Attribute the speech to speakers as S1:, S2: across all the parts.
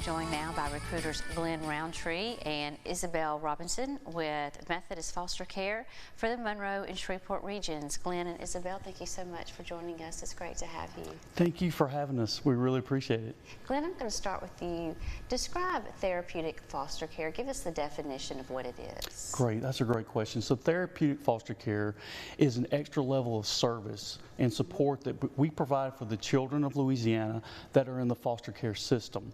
S1: I'm joined now by recruiters Glenn Roundtree and Isabel Robinson with Methodist Foster Care for the Monroe and Shreveport regions. Glenn and Isabel, thank you so much for joining us. It's great to have you.
S2: Thank you for having us. We really appreciate it.
S1: Glenn, I'm going to start with you. Describe therapeutic foster care. Give us the definition of what it is.
S2: Great, that's a great question. So therapeutic foster care is an extra level of service and support that we provide for the children of Louisiana that are in the foster care system.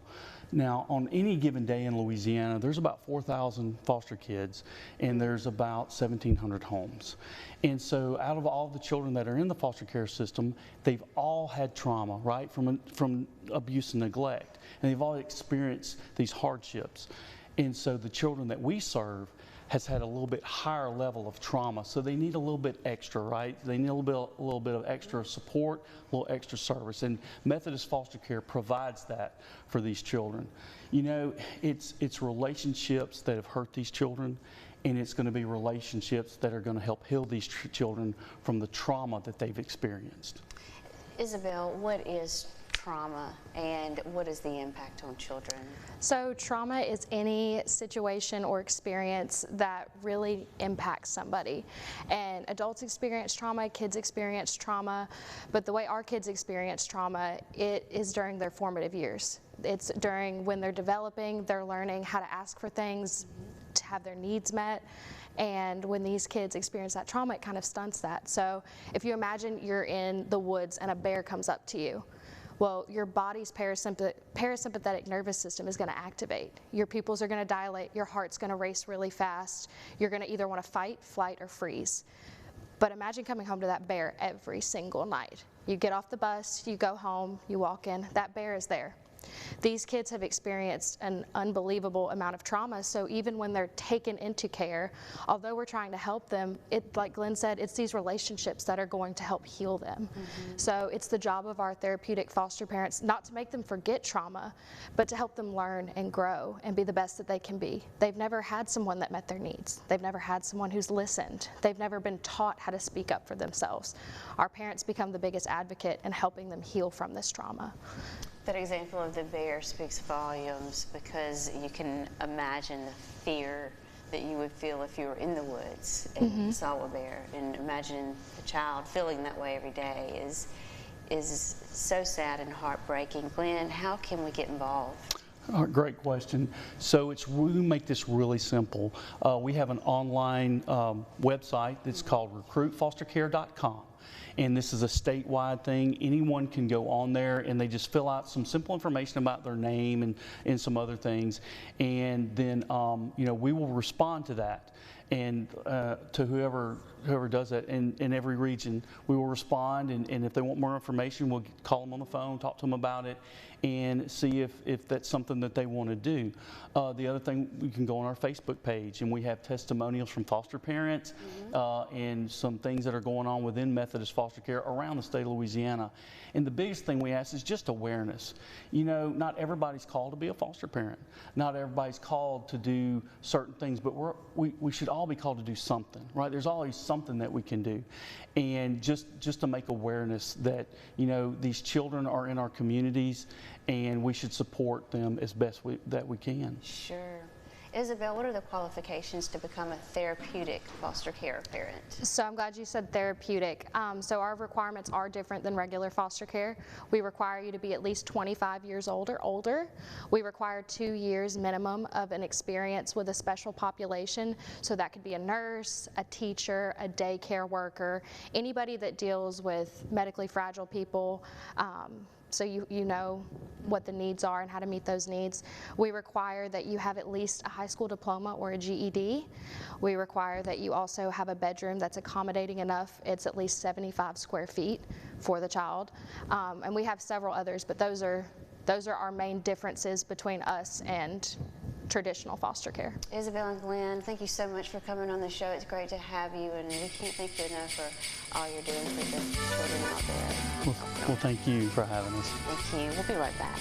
S2: Now, on any given day in Louisiana, there's about 4,000 foster kids and there's about 1,700 homes. And so out of all the children that are in the foster care system, they've all had trauma, right, from abuse and neglect. And they've all experienced these hardships. And so the children that we serve has had a little bit higher level of trauma, so they need a little bit extra, right? They need a little bit of extra support, a little extra service, and Methodist Foster Care provides that for these children. You know, it's relationships that have hurt these children, and it's going to be relationships that are going to help heal these children from the trauma that they've experienced.
S1: Isabel, what is trauma and what is the impact on children?
S3: So trauma is any situation or experience that really impacts somebody. And adults experience trauma, kids experience trauma, but the way our kids experience trauma, it is during their formative years. It's during when they're developing, they're learning how to ask for things, to have their needs met. And when these kids experience that trauma, it kind of stunts that. So if you imagine you're in the woods and a bear comes up to you, well, your body's parasympathetic nervous system is going to activate. Your pupils are going to dilate, your heart's going to race really fast. You're going to either want to fight, flight, or freeze. But imagine coming home to that bear every single night. You get off the bus, you go home, you walk in, that bear is there. These kids have experienced an unbelievable amount of trauma, so even when they're taken into care, although we're trying to help them, like Glenn said, it's these relationships that are going to help heal them. So it's the job of our therapeutic foster parents not to make them forget trauma, but to help them learn and grow and be the best that they can be. They've never had someone that met their needs. They've never had someone who's listened. They've never been taught how to speak up for themselves. Our parents become the biggest advocate in helping them heal from this trauma.
S1: That example of the bear speaks volumes, because you can imagine the fear that you would feel if you were in the woods and saw a bear, and imagine the child feeling that way every day is so sad and heartbreaking. Glenn, how can we get involved?
S2: Great question. So we make this really simple. We have an online website that's called recruitfostercare.com. And this is a statewide thing. Anyone can go on there and they just fill out some simple information about their name and some other things. And then, you know, we will respond to that. And to whoever does that in every region, we will respond, and if they want more information, we'll call them on the phone, talk to them about it, and see if that's something that they want to do. The other thing, we can go on our Facebook page, and we have testimonials from foster parents and some things that are going on within Methodist foster care around the state of Louisiana. And the biggest thing we ask is just awareness. You know, not everybody's called to be a foster parent. Not everybody's called to do certain things, but we should all be called to do something, right? There's always something that we can do. And just to make awareness that, you know, these children are in our communities and we should support them as best that we can.
S1: Sure. Isabel, what are the qualifications to become a therapeutic foster care parent?
S3: So I'm glad you said therapeutic. So our requirements are different than regular foster care. We require you to be at least 25 years old or older. We require 2 years minimum of an experience with a special population. So that could be a nurse, a teacher, a daycare worker, anybody that deals with medically fragile people. So you know what the needs are and how to meet those needs. We require that you have at least a high school diploma or a GED. We require that you also have a bedroom that's accommodating enough. It's at least 75 square feet for the child. And we have several others, but those are our main differences between us and traditional foster care.
S1: Isabel and Glenn, thank you so much for coming on the show. It's great to have you, and we can't thank you enough for all you're doing for the children out there.
S2: Well, thank you for having us.
S1: Thank you. We'll be right back.